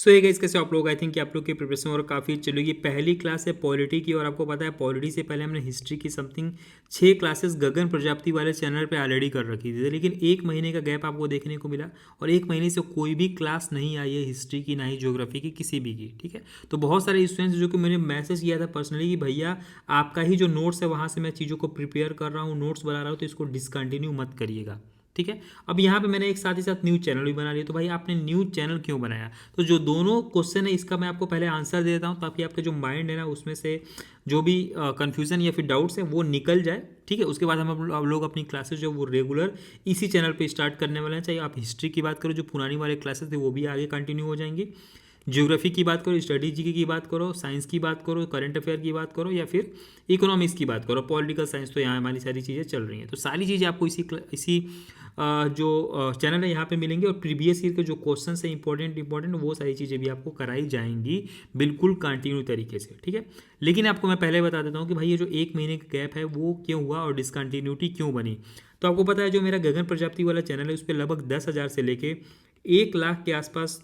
सो ये गाइस, कैसे आप लोग? आई थिंक कि आप लोग की प्रिपरेशन और काफ़ी चलेगी। पहली क्लास है पॉलिटी की, और आपको पता है पॉलिटी से पहले हमने हिस्ट्री की समथिंग 6 क्लासेस गगन प्रजापति वाले चैनल पे ऑलरेडी कर रखी थी, लेकिन एक महीने का गैप आपको देखने को मिला और एक महीने से कोई भी क्लास नहीं आई है हिस्ट्री की, ना ही ज्योग्राफी की, किसी भी की। ठीक है, तो बहुत सारे स्टूडेंट्स जो कि मैंने मैसेज किया था पर्सनली कि भैया आपका ही जो नोट्स है वहाँ से मैं चीज़ों को प्रिपेयर कर रहा हूँ, नोट्स बना रहा हूँ, तो इसको डिसकंटिन्यू मत करिएगा। ठीक है, अब यहाँ पे मैंने एक साथ ही साथ न्यू चैनल भी बना लिया। तो भाई आपने न्यू चैनल क्यों बनाया? तो जो दोनों क्वेश्चन है इसका मैं आपको पहले आंसर दे देता हूँ, ताकि आपके जो माइंड है ना उसमें से जो भी कन्फ्यूजन या फिर डाउट्स हैं वो निकल जाए। ठीक है, उसके बाद हम लोग अपनी क्लासेस जो वो रेगुलर इसी चैनल पे स्टार्ट करने वाले हैं। चाहे आप हिस्ट्री की बात करो, जो पुरानी वाले क्लासेस थे वो भी आगे कंटिन्यू हो जाएंगी। ज्योग्राफी की बात करो, स्टडी जीके की बात करो, साइंस की बात करो, करंट अफेयर की बात करो, या फिर इकोनॉमिक्स की बात करो, पॉलिटिकल साइंस, तो यहाँ हमारी सारी चीज़ें चल रही हैं। तो सारी चीज़ें आपको इसी जो चैनल है यहाँ पे मिलेंगे, और प्रीवियस ईयर के जो क्वेश्चन है इंपॉर्टेंट वो सारी चीज़ें भी आपको कराई जाएंगी बिल्कुल कंटिन्यू तरीके से। ठीक है, लेकिन आपको मैं पहले बता देता हूँ कि भाई ये जो एक महीने का गैप है वो क्यों हुआ और डिसकंटिन्यूटी क्यों बनी। तो आपको पता है जो मेरा गगन प्रजापति वाला चैनल है उस पर लगभग 10,000 से लेके 1 लाख के आसपास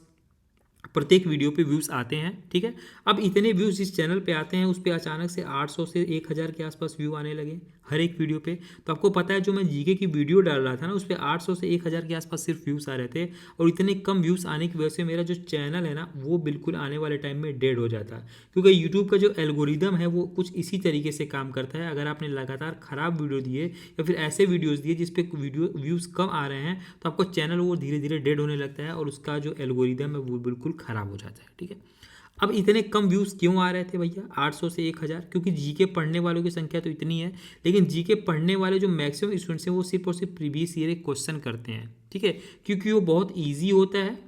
प्रत्येक वीडियो पे व्यूज़ आते हैं। ठीक है, अब इतने व्यूज़ इस चैनल पे आते हैं, उस पर अचानक से 800 से 1,000 के आसपास व्यू आने लगे हर एक वीडियो पे। तो आपको पता है जो मैं जीके की वीडियो डाल रहा था ना उस पर 800 से 1,000 के आसपास सिर्फ व्यूज़ आ रहे थे, और इतने कम व्यूज़ आने की वजह से मेरा जो चैनल है ना वो बिल्कुल आने वाले टाइम में डेड हो जाता है। क्योंकि यूट्यूब का जो एल्गोरिदम है वो कुछ इसी तरीके से काम करता है। अगर आपने लगातार ख़राब वीडियो दिए या फिर ऐसे वीडियोज़ दिए जिसपे वीडियो व्यूज़ कम आ रहे हैं, तो आपको चैनल वो धीरे धीरे डेड होने लगता है और उसका जो एल्गोरिदम है वो बिल्कुल ख़राब हो जाता है। ठीक है, अब इतने कम व्यूज़ क्यों आ रहे थे भैया 800 से 1,000? क्योंकि जीके पढ़ने वालों की संख्या तो इतनी है, लेकिन जीके पढ़ने वाले जो मैक्सिमम स्टूडेंट्स हैं वो सिर्फ और सिर्फ प्रीवियस ईयर एक क्वेश्चन करते हैं। ठीक है, क्योंकि वो बहुत ईजी होता है।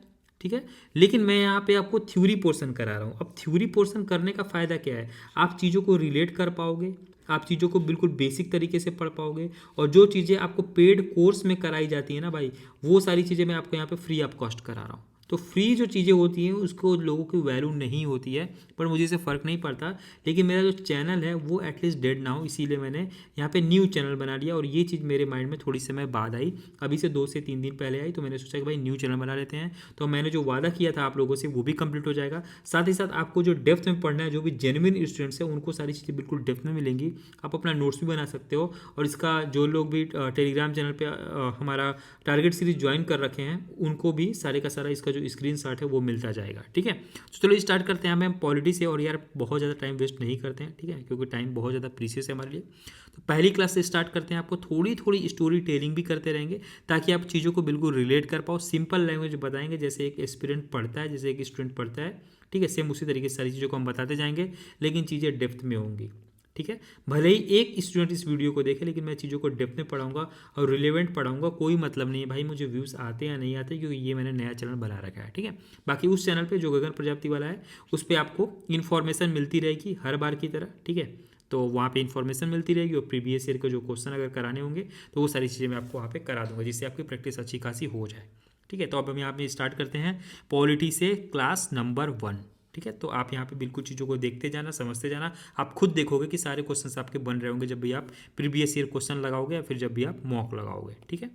ठीक है, लेकिन मैं यहाँ पे आपको थ्योरी पोर्शन करा रहा हूँ। अब थ्योरी पोर्शन करने का फ़ायदा क्या है? आप चीज़ों को रिलेट कर पाओगे, आप चीज़ों को बिल्कुल बेसिक तरीके से पढ़ पाओगे, और जो चीज़ें आपको पेड कोर्स में कराई जाती है ना भाई, वो सारी चीज़ें मैं आपको यहाँ पे फ्री ऑफ कॉस्ट करा रहा हूँ। तो फ्री जो चीज़ें होती हैं उसको लोगों की वैल्यू नहीं होती है, पर मुझे इससे फ़र्क नहीं पड़ता। लेकिन मेरा जो चैनल है वो एटलीस्ट डेड ना हो, इसीलिए मैंने यहाँ पे न्यू चैनल बना लिया। और ये चीज़ मेरे माइंड में थोड़ी समय बाद आई, अभी से 2 से 3 दिन पहले आई। तो मैंने सोचा कि भाई न्यू चैनल बना लेते हैं, तो मैंने जो वादा किया था आप लोगों से वो भी कंप्लीट हो जाएगा। साथ ही साथ आपको जो डेप्थ में पढ़ना है, जो भी जेन्युइन स्टूडेंट्स हैं उनको सारी चीज़ें बिल्कुल डेप्थ में मिलेंगी। आप अपना नोट्स भी बना सकते हो, और इसका जो लोग भी टेलीग्राम चैनल पर हमारा टारगेट सीरीज ज्वाइन कर रखे हैं उनको भी सारे का सारा इसका जो स्क्रीन शॉट है वो मिलता जाएगा। ठीक है, तो चलो स्टार्ट करते हैं हम पॉलिटी से। और यार बहुत ज़्यादा टाइम वेस्ट नहीं करते हैं, ठीक है, क्योंकि टाइम बहुत ज़्यादा प्रीशियस है हमारे लिए। तो पहली क्लास से स्टार्ट करते हैं। आपको थोड़ी थोड़ी स्टोरी टेलिंग भी करते रहेंगे ताकि आप चीज़ों को बिल्कुल रिलेट कर पाओ। सिंपल लैंग्वेज बताएंगे, जैसे एक एस्पिरेंट पढ़ता है, जैसे एक स्टूडेंट पढ़ता है। ठीक है, सेम उसी तरीके से सारी चीज़ों को हम बताते जाएंगे, लेकिन चीज़ें डेप्थ में होंगी। ठीक है, भले ही एक स्टूडेंट इस वीडियो को देखे, लेकिन मैं चीज़ों को डेप्थ में पढ़ाऊंगा और रिलेवेंट पढ़ाऊंगा। कोई मतलब नहीं है भाई मुझे व्यूज़ आते या नहीं आते, क्योंकि ये मैंने नया चैनल बना रखा है। ठीक है, बाकी उस चैनल पे जो गगन प्रजापति वाला है उस पर आपको इन्फॉर्मेशन मिलती रहेगी हर बार की तरह। ठीक है, तो वहाँ पे इन्फॉर्मेशन मिलती रहेगी, और प्रीवियस ईयर के जो क्वेश्चन अगर कराने होंगे तो वो सारी चीज़ें मैं आपको वहाँ पे करा दूंगा, जिससे आपकी प्रैक्टिस अच्छी खासी हो जाए। ठीक है, तो अब हम यहाँ पे स्टार्ट करते हैं पॉलिटी से क्लास नंबर 1। ठीक है, तो आप यहाँ पे बिल्कुल चीज़ों को देखते जाना, समझते जाना। आप खुद देखोगे कि सारे क्वेश्चंस आपके बन रहे होंगे जब भी आप प्रीवियस ईयर क्वेश्चन लगाओगे या फिर जब भी आप मॉक लगाओगे। ठीक है,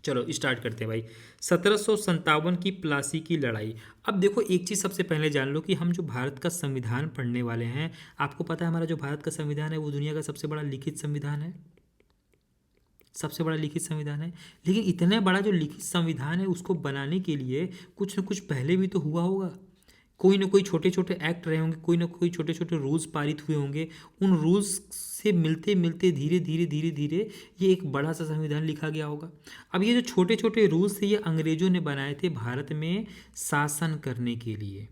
चलो स्टार्ट करते हैं भाई। 1757 की प्लासी की लड़ाई। अब देखो एक चीज़ सबसे पहले जान लो कि हम जो भारत का संविधान पढ़ने वाले हैं, आपको पता है हमारा जो भारत का संविधान है वो दुनिया का सबसे बड़ा लिखित संविधान है, सबसे बड़ा लिखित संविधान है। लेकिन इतने बड़ा जो लिखित संविधान है उसको बनाने के लिए कुछ न कुछ पहले भी तो हुआ होगा। कोई ना कोई छोटे छोटे एक्ट रहे होंगे, कोई ना कोई छोटे छोटे रूल्स पारित हुए होंगे। उन रूल्स से मिलते मिलते धीरे धीरे धीरे धीरे ये एक बड़ा सा संविधान लिखा गया होगा। अब ये जो छोटे छोटे रूल्स थे ये अंग्रेजों ने बनाए थे भारत में शासन करने के लिए।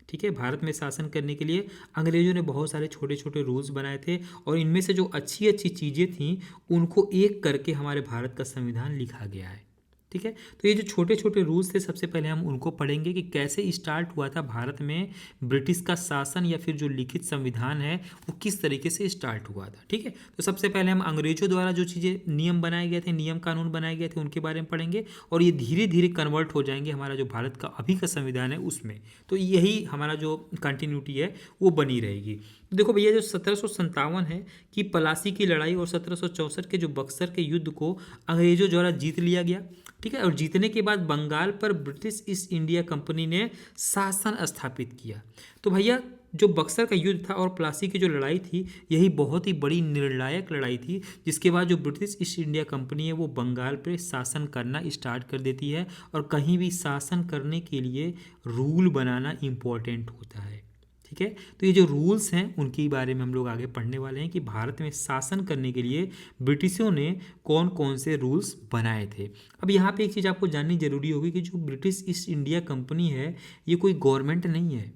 ठीक है, भारत में शासन करने के लिए अंग्रेजों ने बहुत सारे छोटे छोटे रूल्स बनाए थे, और इनमें से जो अच्छी अच्छी चीज़ें थीं उनको एक करके हमारे भारत का संविधान लिखा गया है। ठीक है, तो ये जो छोटे छोटे रूल्स थे सबसे पहले हम उनको पढ़ेंगे कि कैसे स्टार्ट हुआ था भारत में ब्रिटिश का शासन, या फिर जो लिखित संविधान है वो किस तरीके से स्टार्ट हुआ था। ठीक है, तो सबसे पहले हम अंग्रेजों द्वारा जो चीज़ें नियम बनाए गए थे, नियम कानून बनाए गए थे, उनके बारे में पढ़ेंगे, और ये धीरे धीरे कन्वर्ट हो जाएंगे हमारा जो भारत का अभी का संविधान है उसमें। तो यही हमारा जो कंटिन्यूटी है वो बनी रहेगी। देखो भैया जो 1757 है कि प्लासी की लड़ाई और 1764 के जो बक्सर के युद्ध को अंग्रेजों द्वारा जीत लिया गया। ठीक है। और जीतने के बाद बंगाल पर ब्रिटिश ईस्ट इंडिया कंपनी ने शासन स्थापित किया। तो भैया जो बक्सर का युद्ध था और प्लासी की जो लड़ाई थी, यही बहुत ही बड़ी निर्णायक लड़ाई थी, जिसके बाद जो ब्रिटिश ईस्ट इंडिया कंपनी है वो बंगाल पर शासन करना स्टार्ट कर देती है। और कहीं भी शासन करने के लिए रूल बनाना इम्पोर्टेंट होता है, ठीक है। तो ये जो रूल्स हैं उनके बारे में हम लोग आगे पढ़ने वाले हैं कि भारत में शासन करने के लिए ब्रिटिशों ने कौन कौन से रूल्स बनाए थे। अब यहाँ पे एक चीज़ आपको जाननी जरूरी होगी कि जो ब्रिटिश ईस्ट इंडिया कंपनी है ये कोई गवर्नमेंट नहीं है,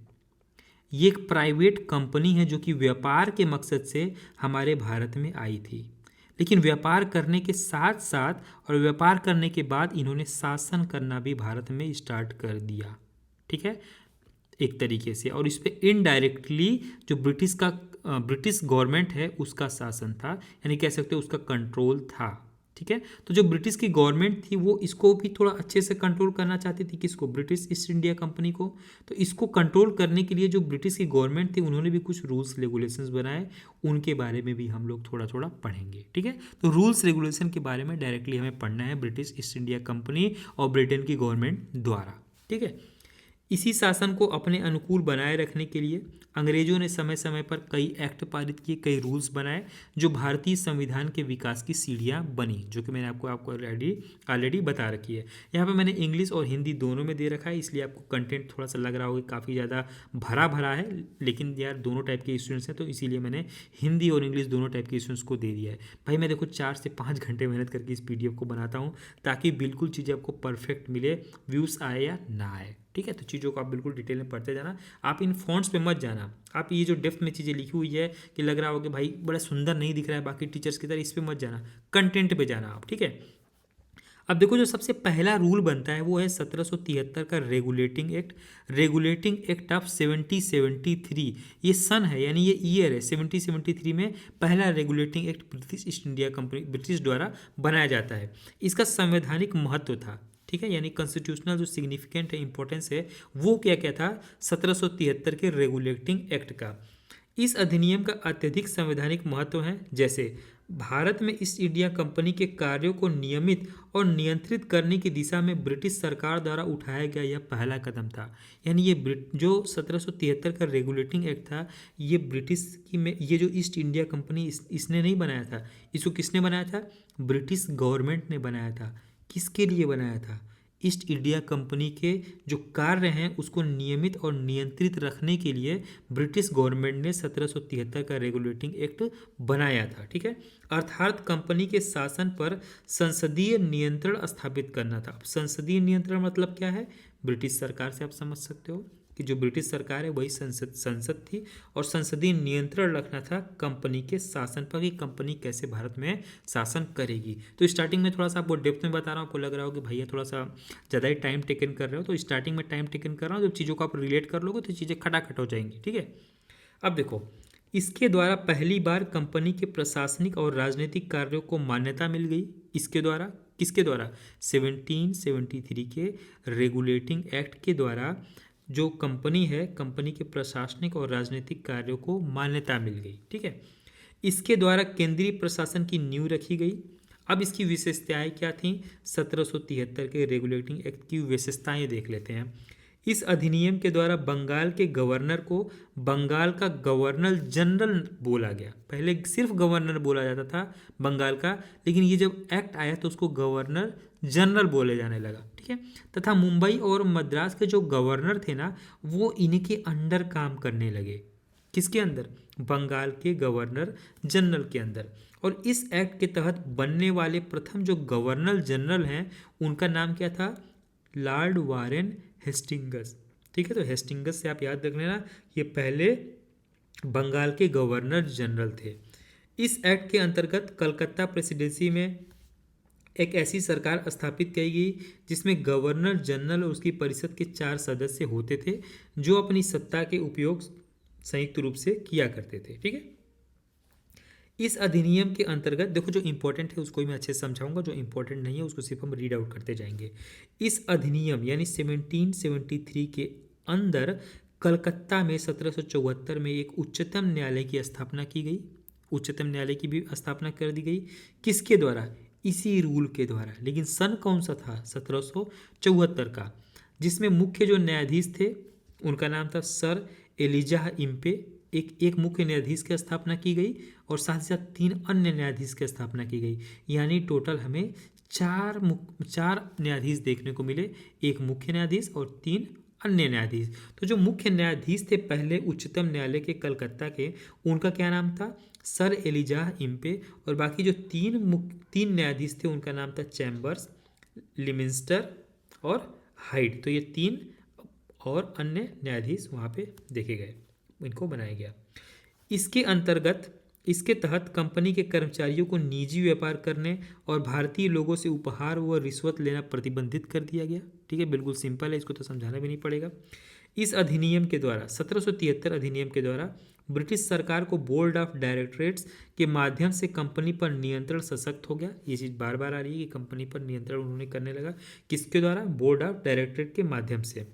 ये एक प्राइवेट कंपनी है जो कि व्यापार के मकसद से हमारे भारत में आई थी। लेकिन व्यापार करने के साथ साथ और व्यापार करने के बाद इन्होंने शासन करना भी भारत में स्टार्ट कर दिया, ठीक है, एक तरीके से। और इस पे इनडायरेक्टली जो ब्रिटिश गवर्नमेंट है उसका शासन था, यानी कह सकते हो उसका कंट्रोल था, ठीक है। तो जो ब्रिटिश की गवर्नमेंट थी वो इसको भी थोड़ा अच्छे से कंट्रोल करना चाहती थी, किसको, ब्रिटिश ईस्ट इंडिया कंपनी को। तो इसको कंट्रोल करने के लिए जो ब्रिटिश की गवर्नमेंट थी उन्होंने भी कुछ रूल्स रेगुलेशंस बनाए, उनके बारे में भी हम लोग थोड़ा थोड़ा पढ़ेंगे, ठीक है। तो रूल्स रेगुलेशन के बारे में डायरेक्टली हमें पढ़ना है ब्रिटिश ईस्ट इंडिया कंपनी और ब्रिटेन की गवर्नमेंट द्वारा, ठीक है। इसी शासन को अपने अनुकूल बनाए रखने के लिए अंग्रेजों ने समय समय पर कई एक्ट पारित किए, कई रूल्स बनाए, जो भारतीय संविधान के विकास की सीढ़ियां बनी, जो कि मैंने आपको ऑलरेडी बता रखी है। यहाँ पे मैंने इंग्लिश और हिंदी दोनों में दे रखा है, इसलिए आपको कंटेंट थोड़ा सा लग रहा होगा काफ़ी ज़्यादा भरा भरा है, लेकिन यार दोनों टाइप के स्टूडेंट्स हैं तो इसीलिए मैंने हिंदी और इंग्लिश दोनों टाइप के स्टूडेंट्स को दे दिया है। भाई मैं देखो 4 से 5 घंटे मेहनत करके इस PDF को बनाता हूँ ताकि बिल्कुल चीज़ें आपको परफेक्ट मिले, व्यूज़ आए या ना आए, ठीक है। तो चीज़ों को आप बिल्कुल डिटेल में पढ़ते जाना, आप इन फॉन्ट्स पे मत जाना। आप ये जो डेप्थ में चीज़ें लिखी हुई है कि लग रहा हो कि भाई बड़ा सुंदर नहीं दिख रहा है बाकी टीचर्स की तरह, इस पे मत जाना, कंटेंट पे जाना आप, ठीक है। अब देखो जो सबसे पहला रूल बनता है वो है 1773 का रेगुलेटिंग एक्ट ऑफ 1773। ये सन है यानी ये ईयर है, 1773 में पहला regulating act British east India company British द्वारा बनाया जाता है। इसका संवैधानिक महत्व था, ठीक है, यानी कॉन्स्टिट्यूशनल जो सिग्निफिकेंट है, इंपॉर्टेंस है, वो क्या क्या था 1773 के रेगुलेटिंग एक्ट का। इस अधिनियम का अत्यधिक संवैधानिक महत्व है, जैसे भारत में ईस्ट इंडिया कंपनी के कार्यों को नियमित और नियंत्रित करने की दिशा में ब्रिटिश सरकार द्वारा उठाया गया यह पहला कदम था। यानी ये जो 1773 का रेगुलेटिंग एक्ट था, ये ब्रिटिश की में ये जो ईस्ट इंडिया कंपनी इसने नहीं बनाया था, इसको किसने बनाया था, ब्रिटिश गवर्नमेंट ने बनाया था। किसके लिए बनाया था, ईस्ट इंडिया कंपनी के जो कार्य हैं उसको नियमित और नियंत्रित रखने के लिए ब्रिटिश गवर्नमेंट ने 1773 का रेगुलेटिंग एक्ट बनाया था, ठीक है। अर्थात कंपनी के शासन पर संसदीय नियंत्रण स्थापित करना था। अब संसदीय नियंत्रण मतलब क्या है, ब्रिटिश सरकार से आप समझ सकते हो कि जो ब्रिटिश सरकार है वही संसद थी, और संसदीय नियंत्रण रखना था कंपनी के शासन पर कि कंपनी कैसे भारत में शासन करेगी। तो स्टार्टिंग में थोड़ा सा आपको डेप्थ में बता रहा हूँ, आपको लग रहा हो कि भैया थोड़ा सा ज़्यादा ही टाइम टेकन कर रहे हो, तो स्टार्टिंग में टाइम टेकन कर रहा हूँ, जब चीज़ों को आप रिलेट कर लोगे तो चीज़ें खटाखट हो जाएंगी, ठीक है। अब देखो, इसके द्वारा पहली बार कंपनी के प्रशासनिक और राजनीतिक कार्यों को मान्यता मिल गई। इसके द्वारा, किसके द्वारा, 1773 के रेगुलेटिंग एक्ट के द्वारा जो कंपनी है, कंपनी के प्रशासनिक और राजनीतिक कार्यों को मान्यता मिल गई, ठीक है। इसके द्वारा केंद्रीय प्रशासन की नींव रखी गई। अब इसकी विशेषताएं क्या थीं, 1773 के रेगुलेटिंग एक्ट की विशेषताएं देख लेते हैं। इस अधिनियम के द्वारा बंगाल के गवर्नर को बंगाल का गवर्नर जनरल बोला गया। पहले सिर्फ गवर्नर बोला जाता था बंगाल का, लेकिन ये जब एक्ट आया तो उसको गवर्नर जनरल बोले जाने लगा, ठीक है। तथा मुंबई और मद्रास के जो गवर्नर थे ना, वो इनके अंडर काम करने लगे। किसके अंदर, बंगाल के गवर्नर जनरल के अंदर। और इस एक्ट के तहत बनने वाले प्रथम जो गवर्नर जनरल हैं उनका नाम क्या था, लॉर्ड वारेन हेस्टिंगस, ठीक है। तो हेस्टिंगस से आप याद रख लेना, ये पहले बंगाल के गवर्नर जनरल थे। इस एक्ट के अंतर्गत कलकत्ता प्रेसिडेंसी में एक ऐसी सरकार स्थापित की गई जिसमें गवर्नर जनरल और उसकी परिषद के 4 सदस्य होते थे, जो अपनी सत्ता के उपयोग संयुक्त रूप से किया करते थे, ठीक है। इस अधिनियम के अंतर्गत देखो, जो इंपॉर्टेंट है उसको ही मैं अच्छे से समझाऊंगा, जो इंपॉर्टेंट नहीं है उसको सिर्फ हम रीड आउट करते जाएंगे। इस अधिनियम यानी 1773 के अंदर कलकत्ता में 1774 में एक उच्चतम न्यायालय की स्थापना की गई, उच्चतम न्यायालय की भी स्थापना कर दी गई। किसके द्वारा, इसी रूल के द्वारा। लेकिन सन कौन सा था? 1774 का, जिसमें मुख्य जो न्यायाधीश थे उनका नाम था सर एलिजाह इम्पे। एक मुख्य न्यायाधीश की स्थापना की गई और साथ ही साथ 3 अन्य न्यायाधीश की स्थापना की गई। यानी टोटल हमें चार न्यायाधीश देखने को मिले, एक मुख्य न्यायाधीश और 3 अन्य न्यायाधीश। तो जो मुख्य न्यायाधीश थे पहले उच्चतम न्यायालय के कलकत्ता के, उनका क्या नाम था? Sir Elijah Impey. और बाकी जो 3 न्यायाधीश थे उनका नाम था चैम्बर्स, लिमिंस्टर और हाइड। तो ये 3 और अन्य न्यायाधीश वहाँ पे देखे गए, इनको बनाया गया। इसके तहत कंपनी के कर्मचारियों को निजी व्यापार करने और भारतीय लोगों से उपहार व रिश्वत लेना प्रतिबंधित कर दिया गया। ठीक है, बिल्कुल सिंपल है, इसको तो समझाना भी नहीं पड़ेगा। इस अधिनियम के द्वारा 1773 अधिनियम के द्वारा ब्रिटिश सरकार को बोर्ड ऑफ डायरेक्टरेट्स के माध्यम से कंपनी पर नियंत्रण सशक्त हो गया। ये चीज़ बार बार आ रही है कि कंपनी पर नियंत्रण उन्होंने करने लगा। किसके द्वारा? बोर्ड ऑफ डायरेक्टरेट के माध्यम से।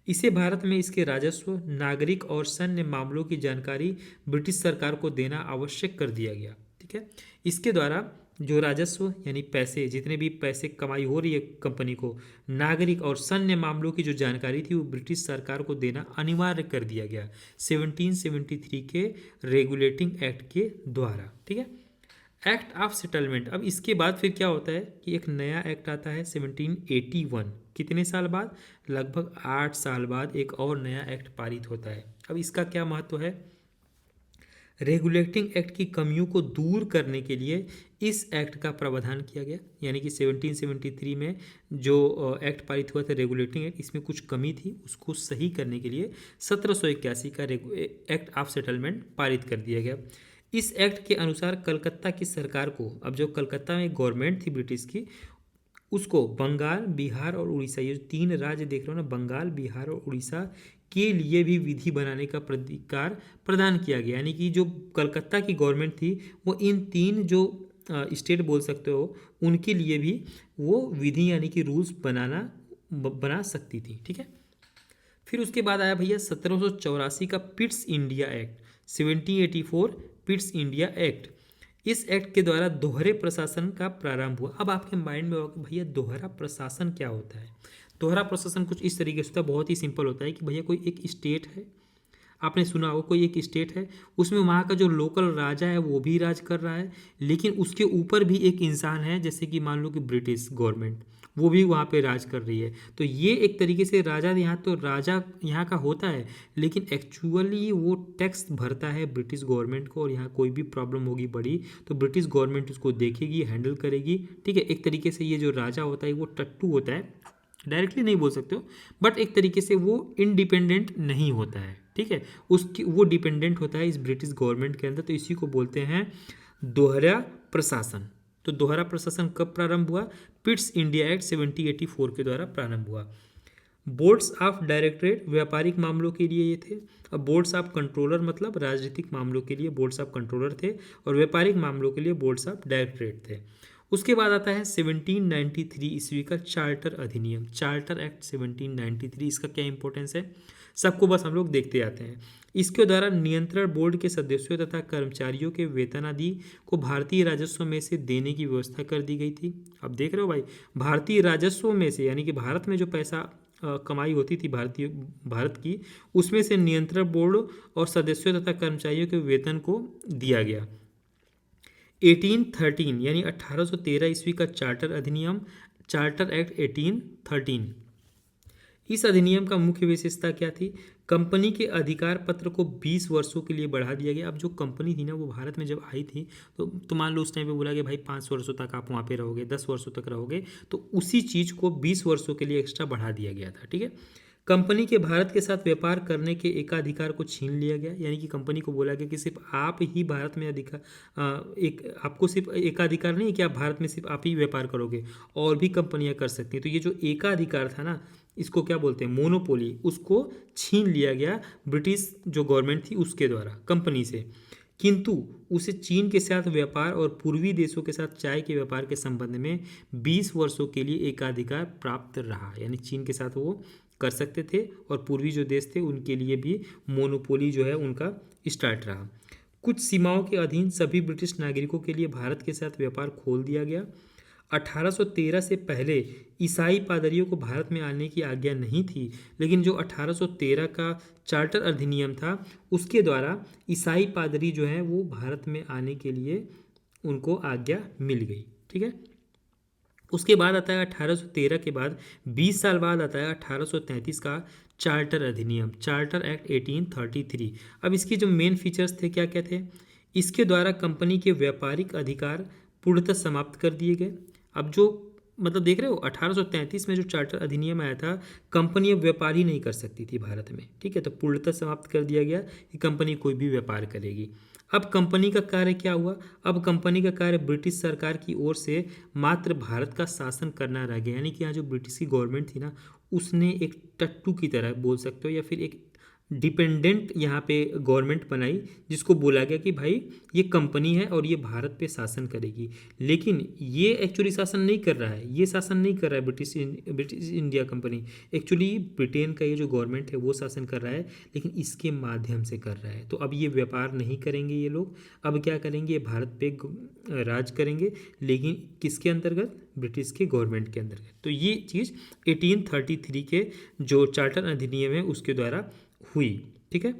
इसे भारत में इसके राजस्व, नागरिक और सैन्य मामलों की जानकारी ब्रिटिश सरकार को देना आवश्यक कर दिया गया। ठीक है, इसके द्वारा जो राजस्व यानी पैसे, जितने भी पैसे कमाई हो रही है कंपनी को, नागरिक और सैन्य मामलों की जो जानकारी थी वो ब्रिटिश सरकार को देना अनिवार्य कर दिया गया 1773 के रेगुलेटिंग एक्ट के द्वारा। ठीक है, एक्ट ऑफ सेटलमेंट। अब इसके बाद फिर क्या होता है कि एक नया एक्ट आता है 1781। कितने साल बाद? लगभग 8 साल बाद एक और नया एक्ट पारित होता है। अब इसका क्या महत्व है? रेगुलेटिंग एक्ट की कमियों को दूर करने के लिए इस एक्ट का प्रावधान किया गया। यानी कि 1773 में जो एक्ट पारित हुआ था रेगुलेटिंग एक्ट, इसमें कुछ कमी थी, उसको सही करने के लिए 1781 का एक्ट ऑफ सेटलमेंट पारित कर दिया गया। इस एक्ट के अनुसार कलकत्ता की सरकार को, अब जो कलकत्ता में गवर्नमेंट थी ब्रिटिश की, उसको बंगाल, बिहार और उड़ीसा, ये 3 राज्य देख रहे हो ना, बंगाल, बिहार और उड़ीसा के लिए भी विधि बनाने का अधिकार प्रदान किया गया। यानी कि जो कलकत्ता की गवर्नमेंट थी वो इन 3 जो स्टेट बोल सकते हो उनके लिए भी वो विधि यानी कि रूल्स बना सकती थी। ठीक है, फिर उसके बाद आया भैया 1784 का Pitt's India act, 1784 Pitt's India act. इस एक्ट के द्वारा दोहरे प्रशासन का प्रारंभ हुआ। अब आपके माइंड में होगा भैया दोहरा प्रशासन क्या होता है? दोहरा प्रशासन कुछ इस तरीके से होता है, बहुत ही सिंपल होता है कि भैया कोई एक स्टेट है, आपने सुना हो कोई एक स्टेट है, उसमें वहाँ का जो लोकल राजा है वो भी राज कर रहा है, लेकिन उसके ऊपर भी एक इंसान है, जैसे कि मान लो कि ब्रिटिश गवर्नमेंट, वो भी वहाँ पे राज कर रही है। तो ये एक तरीके से राजा यहाँ का होता है, लेकिन एक्चुअली वो टैक्स भरता है ब्रिटिश गवर्नमेंट को, और यहाँ कोई भी प्रॉब्लम होगी बड़ी तो ब्रिटिश गवर्नमेंट उसको देखेगी, हैंडल करेगी। ठीक है, एक तरीके से ये जो राजा होता है वो टट्टू होता है, डायरेक्टली नहीं बोल सकते हो, बट एक तरीके से वो इंडिपेंडेंट नहीं होता है। ठीक है, उसकी वो डिपेंडेंट होता है इस ब्रिटिश गवर्नमेंट के अंदर। तो इसी को बोलते हैं दोहरा प्रशासन। तो दोहरा प्रशासन कब प्रारंभ हुआ? पिट्स इंडिया एक्ट 1784 के द्वारा प्रारंभ हुआ। बोर्ड्स ऑफ डायरेक्टरेट व्यापारिक मामलों के लिए ये थे। अब बोर्ड्स ऑफ कंट्रोलर मतलब राजनीतिक मामलों के लिए बोर्ड्स ऑफ कंट्रोलर थे, और व्यापारिक मामलों के लिए बोर्ड्स ऑफ डायरेक्टरेट थे। उसके बाद आता है 1793 ईस्वी का चार्टर अधिनियम, चार्टर एक्ट 1793। इसका क्या इंपॉर्टेंस है सबको बस हम लोग देखते आते हैं। इसके द्वारा नियंत्रण बोर्ड के सदस्यों तथा कर्मचारियों के वेतन आदि को भारतीय राजस्व में से देने की व्यवस्था कर दी गई थी। अब देख रहे हो भाई, भारतीय राजस्व में से, यानी कि भारत में जो पैसा कमाई होती थी भारत की, उसमें से नियंत्रण बोर्ड और सदस्यों तथा कर्मचारियों के वेतन को दिया गया। 1813 यानी 1813 ईस्वी का चार्टर अधिनियम, चार्टर एक्ट 1813। इस अधिनियम का मुख्य विशेषता क्या थी? कंपनी के पत्र को 20 वर्षों के लिए बढ़ा दिया गया। अब जो कंपनी थी ना वो भारत में जब आई थी तो मान लो उस टाइम पे बोला कि भाई 5 वर्षों तक आप वहाँ पे रहोगे, 10 वर्षों तक रहोगे, तो उसी चीज़ को 20 वर्षों के लिए एक्स्ट्रा बढ़ा दिया गया था। ठीक है, कंपनी के भारत के साथ व्यापार करने के एकाधिकार को छीन लिया गया। यानी कि कंपनी को बोला गया कि सिर्फ आप ही भारत में आपको सिर्फ एकाधिकार नहीं है कि आप भारत में सिर्फ आप ही व्यापार करोगे, और भी कंपनियां कर सकती हैं। तो ये जो एकाधिकार था ना, इसको क्या बोलते हैं? मोनोपोली, उसको छीन लिया गया ब्रिटिश जो गवर्नमेंट थी उसके द्वारा कंपनी से। किंतु उसे चीन के साथ व्यापार और पूर्वी देशों के साथ चाय के व्यापार के संबंध में 20 वर्षों के लिए एकाधिकार प्राप्त रहा। यानी चीन के साथ वो कर सकते थे, और पूर्वी जो देश थे उनके लिए भी मोनोपोली जो है उनका स्टार्ट रहा। कुछ सीमाओं के अधीन सभी ब्रिटिश नागरिकों के लिए भारत के साथ व्यापार खोल दिया गया। 1813 से पहले ईसाई पादरियों को भारत में आने की आज्ञा नहीं थी, लेकिन जो 1813 का चार्टर अधिनियम था उसके द्वारा ईसाई पादरी जो हैं वो भारत में आने के लिए उनको आज्ञा मिल गई। ठीक है, उसके बाद आता है 1813 के बाद 20 साल बाद आता है 1833 का चार्टर अधिनियम, चार्टर एक्ट 1833। अब इसके जो मेन फीचर्स थे क्या क्या थे? इसके द्वारा कंपनी के व्यापारिक अधिकार पूर्णतः समाप्त कर दिए गए। अब जो मतलब देख रहे हो 1833 में जो चार्टर अधिनियम आया था, कंपनी अब व्यापार ही नहीं कर सकती थी भारत में। ठीक है, तो पूर्णतः समाप्त कर दिया गया कि कंपनी कोई भी व्यापार करेगी। अब कंपनी का कार्य क्या हुआ? अब कंपनी का कार्य ब्रिटिश सरकार की ओर से मात्र भारत का शासन करना रह गया, यानी कि यहाँ जो ब्रिटिश की गवर्नमेंट थी ना, उसने एक टट्टू की तरह बोल सकते हो या फिर एक डिपेंडेंट यहाँ पे गवर्नमेंट बनाई, जिसको बोला गया कि भाई ये कंपनी है और ये भारत पे शासन करेगी। लेकिन ये एक्चुअली शासन नहीं कर रहा है, ये शासन नहीं कर रहा है British India company. Actually Britain का ये जो गवर्नमेंट है वो शासन कर रहा है, लेकिन इसके माध्यम से कर रहा है। तो अब ये व्यापार नहीं करेंगे ये लोग, अब क्या करेंगे? ये भारत पे राज करेंगे, लेकिन किसके अंतर्गत? ब्रिटिश के गवर्नमेंट के अंतर्गत। तो ये चीज़ 1833 के जो चार्टर अधिनियम है उसके द्वारा हुई। ठीक है,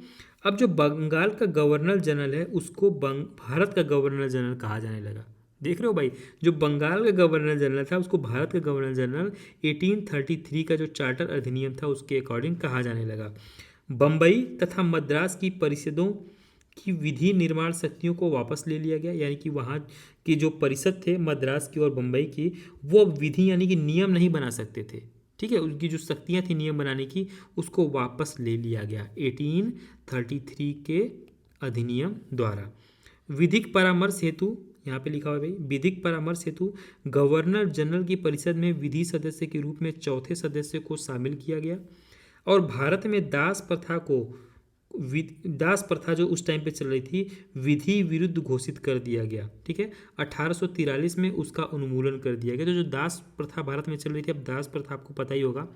अब जो बंगाल का गवर्नर जनरल है उसको भारत का गवर्नर जनरल कहा जाने लगा। देख रहे हो भाई, जो बंगाल का गवर्नर जनरल था उसको भारत का गवर्नर जनरल 1833 का जो चार्टर अधिनियम था उसके अकॉर्डिंग कहा जाने लगा। बम्बई तथा मद्रास की परिषदों की विधि निर्माण शक्तियों को वापस ले लिया गया, यानी कि वहाँ की जो परिषद थे मद्रास की और बम्बई की, वो विधि यानी कि नियम नहीं बना सकते थे। ठीक है, उनकी जो शक्तियाँ थी नियम बनाने की उसको वापस ले लिया गया 1833 के अधिनियम द्वारा। विधिक परामर्श हेतु, यहाँ पे लिखा हुआ है भाई, विधिक परामर्श हेतु गवर्नर जनरल की परिषद में विधि सदस्य के रूप में चौथे सदस्य को शामिल किया गया। और भारत में दास प्रथा जो उस टाइम पे चल रही थी विधि विरुद्ध घोषित कर दिया गया। ठीक है, 1843 में उसका उन्मूलन कर दिया गया। तो जो दास प्रथा भारत में चल रही थी, अब दास प्रथा आपको पता ही होगा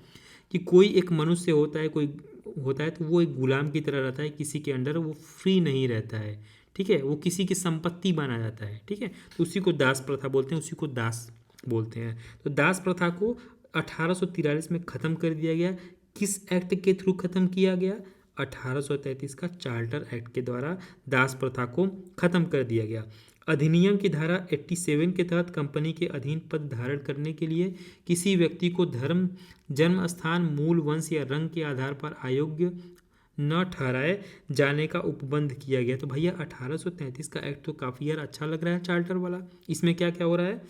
कि कोई एक मनुष्य होता है, कोई होता है तो वो एक गुलाम की तरह रहता है किसी के अंडर, वो फ्री नहीं रहता है। ठीक है, वो किसी की संपत्ति माना जाता है। ठीक है, तो उसी को दास प्रथा बोलते हैं, उसी को दास बोलते हैं। तो दास प्रथा को 1843 में ख़त्म कर दिया गया। किस एक्ट के थ्रू ख़त्म किया गया? 1833 का चार्टर एक्ट के द्वारा दास प्रथा को खत्म कर दिया गया। अधिनियम की धारा 87 के तहत कंपनी के अधीन पद धारण करने के लिए किसी व्यक्ति को धर्म, जन्म स्थान, मूल वंश या रंग के आधार पर अयोग्य न ठहराए जाने का उपबंध किया गया। तो भैया 1833 का एक्ट तो काफ़ी यार अच्छा लग रहा है चार्टर वाला। इसमें क्या क्या हो रहा है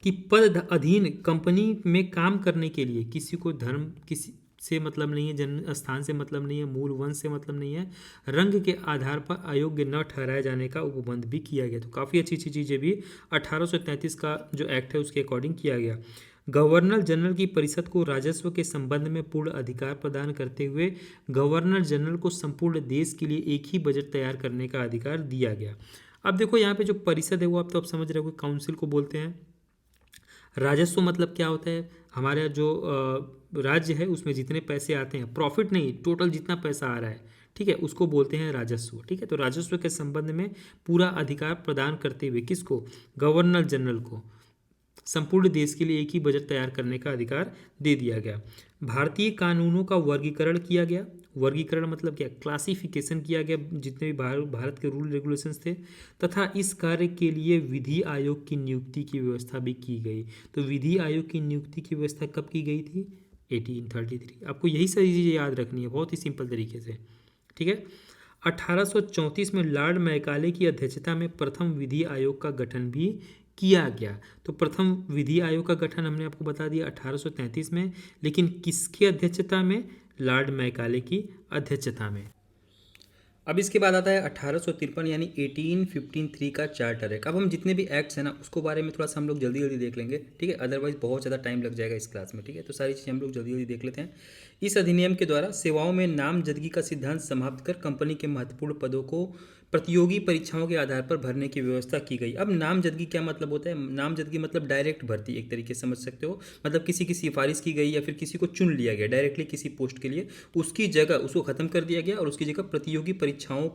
कि पद अधीन कंपनी में काम करने के लिए किसी को धर्म किसी से मतलब नहीं है, जन्म स्थान से मतलब नहीं है, मूल वंश से मतलब नहीं है, रंग के आधार पर अयोग्य न ठहराए जाने का उपबंध भी किया गया। तो काफ़ी अच्छी अच्छी चीज़ें भी 1833 का जो एक्ट है उसके अकॉर्डिंग किया गया। गवर्नर जनरल की परिषद को राजस्व के संबंध में पूर्ण अधिकार प्रदान करते हुए गवर्नर जनरल को संपूर्ण देश के लिए एक ही बजट तैयार करने का अधिकार दिया गया। अब देखो यहाँ पे जो परिषद है वो आप तो अब समझ रहे हो, काउंसिल को बोलते हैं। राजस्व मतलब क्या होता है? हमारा जो राज्य है उसमें जितने पैसे आते हैं, प्रॉफिट नहीं, टोटल जितना पैसा आ रहा है, ठीक है, उसको बोलते हैं राजस्व। ठीक है, तो राजस्व के संबंध में पूरा अधिकार प्रदान करते हुए किसको? गवर्नर जनरल को संपूर्ण देश के लिए एक ही बजट तैयार करने का अधिकार दे दिया गया। भारतीय कानूनों का वर्गीकरण किया गया। वर्गीकरण मतलब क्या? क्लासिफिकेशन किया गया जितने भी भारत के रूल रेगुलेशंस थे, तथा इस कार्य के लिए विधि आयोग की नियुक्ति की व्यवस्था भी की गई। तो विधि आयोग की नियुक्ति की व्यवस्था कब की गई थी? 1833। आपको यही सारी चीज़ें याद रखनी है बहुत ही सिंपल तरीके से। ठीक है, 1834 में लॉर्ड मैकाले की अध्यक्षता में प्रथम विधि आयोग का गठन भी किया गया। तो प्रथम विधि आयोग का गठन हमने आपको बता दिया 1833 में, लेकिन किसकी अध्यक्षता में? लॉर्ड मैकाले की अध्यक्षता में। अब इसके बाद आता है 1853 यानी 1853 का चार्टर एक्ट। अब हम जितने भी एक्ट्स हैं ना उसको बारे में थोड़ा सा हम लोग जल्दी जल्दी देख लेंगे। ठीक है, अदरवाइज बहुत ज़्यादा टाइम लग जाएगा इस क्लास में। ठीक है, तो सारी चीज़ें हम लोग जल्दी जल्दी देख लेते हैं। इस अधिनियम के द्वारा सेवाओं में नामजदगी का सिद्धांत समाप्त कर कंपनी के महत्वपूर्ण पदों को प्रतियोगी परीक्षाओं के आधार पर भरने की व्यवस्था की गई। अब नामजदगी क्या मतलब होता है? नामजदगी मतलब डायरेक्ट भर्ती, एक तरीके से समझ सकते हो। मतलब किसी की सिफारिश की गई या फिर किसी को चुन लिया गया डायरेक्टली किसी पोस्ट के लिए, उसकी जगह उसको ख़त्म कर दिया गया और उसकी जगह प्रतियोगी परीक्षाओं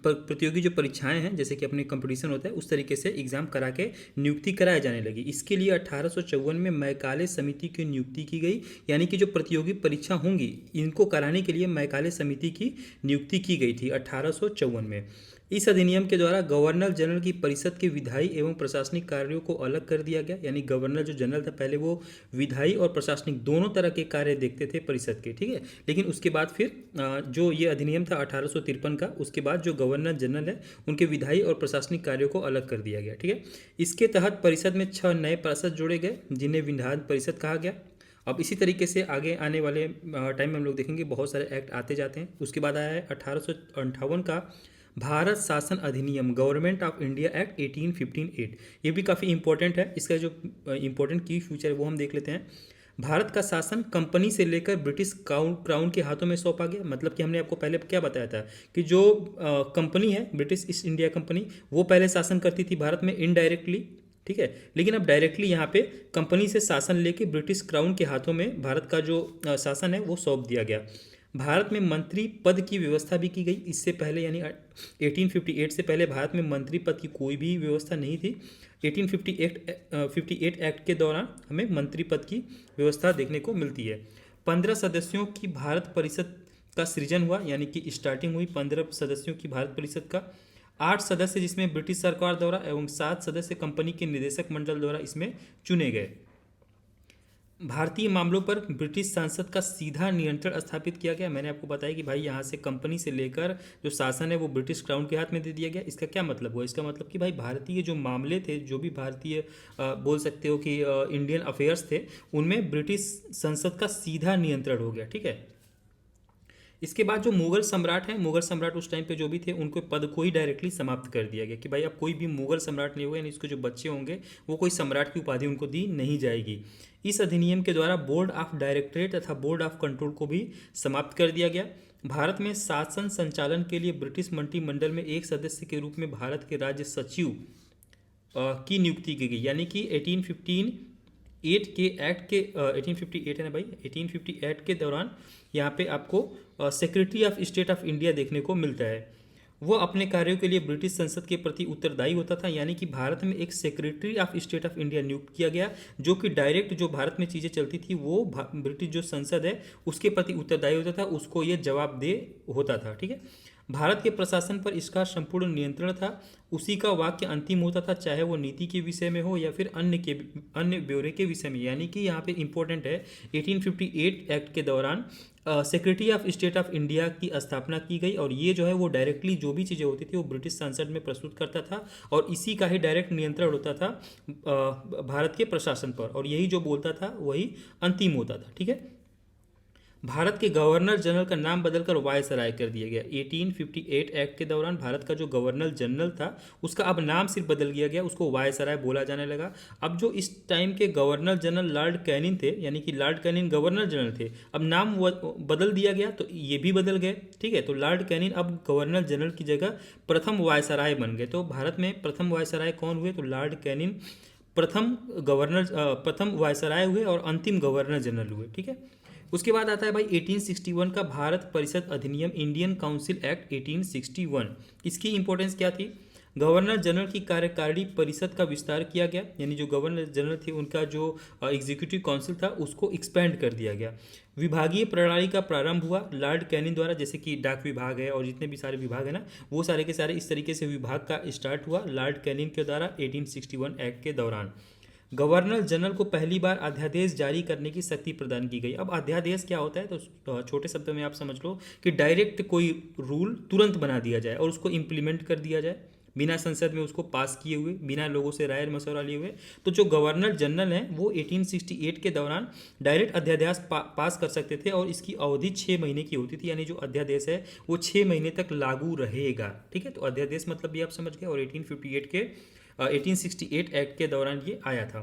प्रतियोगी जो परीक्षाएं हैं जैसे कि अपने कंपटीशन होता है उस तरीके से एग्ज़ाम करा के नियुक्ति कराए जाने लगी। इसके लिए 1854 में मैकाले समिति की नियुक्ति की गई, यानी कि जो प्रतियोगी परीक्षा होंगी इनको कराने के लिए मैकाले समिति की नियुक्ति की गई थी 1854 में। इस अधिनियम के द्वारा गवर्नर जनरल की परिषद के विधायी एवं प्रशासनिक कार्यों को अलग कर दिया गया, यानी गवर्नर जो जनरल था पहले वो विधायी और प्रशासनिक दोनों तरह के कार्य देखते थे परिषद के, ठीक है। लेकिन उसके बाद फिर जो ये अधिनियम था 1853 का, उसके बाद जो गवर्नर जनरल है उनके विधायी और प्रशासनिक कार्यों को अलग कर दिया गया, ठीक है। इसके तहत परिषद में 6 नए पार्षद जोड़े गए जिन्हें विधान परिषद कहा गया। अब इसी तरीके से आगे आने वाले टाइम में हम लोग देखेंगे बहुत सारे एक्ट आते जाते हैं। उसके बाद आया है 1858 का भारत शासन अधिनियम, गवर्नमेंट ऑफ इंडिया एक्ट 1858। ये भी काफ़ी इंपॉर्टेंट है, इसका जो इंपॉर्टेंट की फीचर है वो हम देख लेते हैं। भारत का शासन कंपनी से लेकर ब्रिटिश क्राउन के हाथों में सौंपा गया। मतलब कि हमने आपको पहले क्या बताया था कि जो कंपनी है ब्रिटिश ईस्ट इंडिया कंपनी, वो पहले शासन करती थी भारत में इनडायरेक्टली, ठीक है। लेकिन अब डायरेक्टली यहाँ पे कंपनी से शासन लेके ब्रिटिश क्राउन के हाथों में भारत का जो शासन है वो सौंप दिया गया। भारत में मंत्री पद की व्यवस्था भी की गई। इससे पहले यानी 1858 से पहले भारत में मंत्री पद की कोई भी व्यवस्था नहीं थी। 1858 एक्ट के दौरान हमें मंत्री पद की व्यवस्था देखने को मिलती है। 15 सदस्यों की भारत परिषद का सृजन हुआ, यानी कि स्टार्टिंग हुई 15 सदस्यों की भारत परिषद का। 8 सदस्य जिसमें ब्रिटिश सरकार द्वारा एवं 7 सदस्य कंपनी के निदेशक मंडल द्वारा इसमें चुने गए। भारतीय मामलों पर ब्रिटिश संसद का सीधा नियंत्रण स्थापित किया गया। मैंने आपको बताया कि भाई यहाँ से कंपनी से लेकर जो शासन है वो ब्रिटिश क्राउन के हाथ में दे दिया गया। इसका क्या मतलब हुआ? इसका मतलब कि भाई भारतीय जो मामले थे, जो भी भारतीय बोल सकते हो कि इंडियन अफेयर्स थे, उनमें ब्रिटिश संसद का सीधा नियंत्रण हो गया, ठीक है। इसके बाद जो मुगल सम्राट हैं, मुगल सम्राट उस टाइम पे जो भी थे उनको पद को ही डायरेक्टली समाप्त कर दिया गया कि भाई अब कोई भी मुगल सम्राट नहीं होगा, यानी इसके जो बच्चे होंगे वो कोई सम्राट की उपाधि उनको दी नहीं जाएगी। इस अधिनियम के द्वारा बोर्ड ऑफ डायरेक्टरेट तथा बोर्ड ऑफ कंट्रोल को भी समाप्त कर दिया गया। भारत में शासन संचालन के लिए ब्रिटिश मंत्रिमंडल में एक सदस्य के रूप में भारत के राज्य सचिव की नियुक्ति की गई, यानी कि 1858 के एक्ट के 1858 है ना भाई, 1858 के दौरान यहाँ पे आपको secretary of state of India देखने को मिलता है। वो अपने कार्यों के लिए ब्रिटिश संसद के प्रति उत्तरदायी होता था, यानी कि भारत में एक secretary of state of India नियुक्त किया गया जो कि डायरेक्ट जो भारत में चीज़ें चलती थी वो ब्रिटिश जो संसद है उसके प्रति उत्तरदायी होता था, उसको ये जवाबदेह होता था, ठीक है। भारत के प्रशासन पर इसका संपूर्ण नियंत्रण था। उसी का वाक्य अंतिम होता था, चाहे वो नीति के विषय में हो या फिर अन्य ब्यौरे के विषय में। यानी कि यहाँ पे इंपॉर्टेंट है 1858 एक्ट के दौरान secretary of state of India की स्थापना की गई और ये जो है वो डायरेक्टली जो भी चीज़ें होती थी वो ब्रिटिश संसद में प्रस्तुत करता था और इसी का ही डायरेक्ट नियंत्रण होता था भारत के प्रशासन पर, और यही जो बोलता था वही अंतिम होता था, ठीक है। भारत के गवर्नर जनरल का नाम बदलकर वायसराय कर दिया गया। 1858 एक्ट के दौरान भारत का जो गवर्नर जनरल था उसका अब नाम सिर्फ बदल दिया गया, उसको वायसराय बोला जाने लगा। अब जो इस टाइम के गवर्नर जनरल लॉर्ड कैनिंग थे, यानी कि लॉर्ड कैनिंग गवर्नर जनरल थे, अब नाम बदल दिया गया तो ये भी बदल गए, ठीक है। तो लॉर्ड कैनिंग अब गवर्नर जनरल की जगह प्रथम वायसराय बन गए। तो भारत में प्रथम वायसराय कौन हुए? तो लॉर्ड कैनिंग प्रथम वायसराय हुए और अंतिम गवर्नर जनरल हुए, ठीक है। उसके बाद आता है भाई 1861 का भारत परिषद अधिनियम, इंडियन काउंसिल एक्ट 1861। इसकी इंपॉर्टेंस क्या थी? गवर्नर जनरल की कार्यकारिणी परिषद का विस्तार किया गया, यानी जो गवर्नर जनरल थे उनका जो एग्जीक्यूटिव काउंसिल था उसको एक्सपेंड कर दिया गया। विभागीय प्रणाली का प्रारंभ हुआ लॉर्ड कैनिंग द्वारा, जैसे कि डाक विभाग है और जितने भी सारे विभाग है ना, वो सारे के सारे इस तरीके से विभाग का स्टार्ट हुआ लॉर्ड कैनिंग के द्वारा 1861 एक्ट के दौरान। गवर्नर जनरल को पहली बार अध्यादेश जारी करने की शक्ति प्रदान की गई। अब अध्यादेश क्या होता है? तो छोटे शब्दों में आप समझ लो कि डायरेक्ट कोई रूल तुरंत बना दिया जाए और उसको इम्प्लीमेंट कर दिया जाए बिना संसद में उसको पास किए हुए, बिना लोगों से राय मशवरा लिए हुए। तो जो गवर्नर जनरल हैं वो 1868 के दौरान डायरेक्ट अध्यादेश पास कर सकते थे और इसकी अवधि 6 महीने की होती थी, यानी जो अध्यादेश है वो 6 महीने तक लागू रहेगा, ठीक है। तो अध्यादेश मतलब भी आप समझ गए। और 1868 एक्ट के दौरान ये आया था।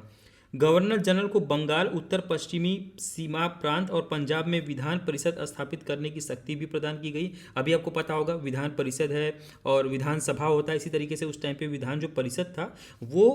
गवर्नर जनरल को बंगाल, उत्तर पश्चिमी सीमा प्रांत और पंजाब में विधान परिषद स्थापित करने की शक्ति भी प्रदान की गई। अभी आपको पता होगा विधान परिषद है और विधान सभा होता है, इसी तरीके से उस टाइम पे विधान जो परिषद था वो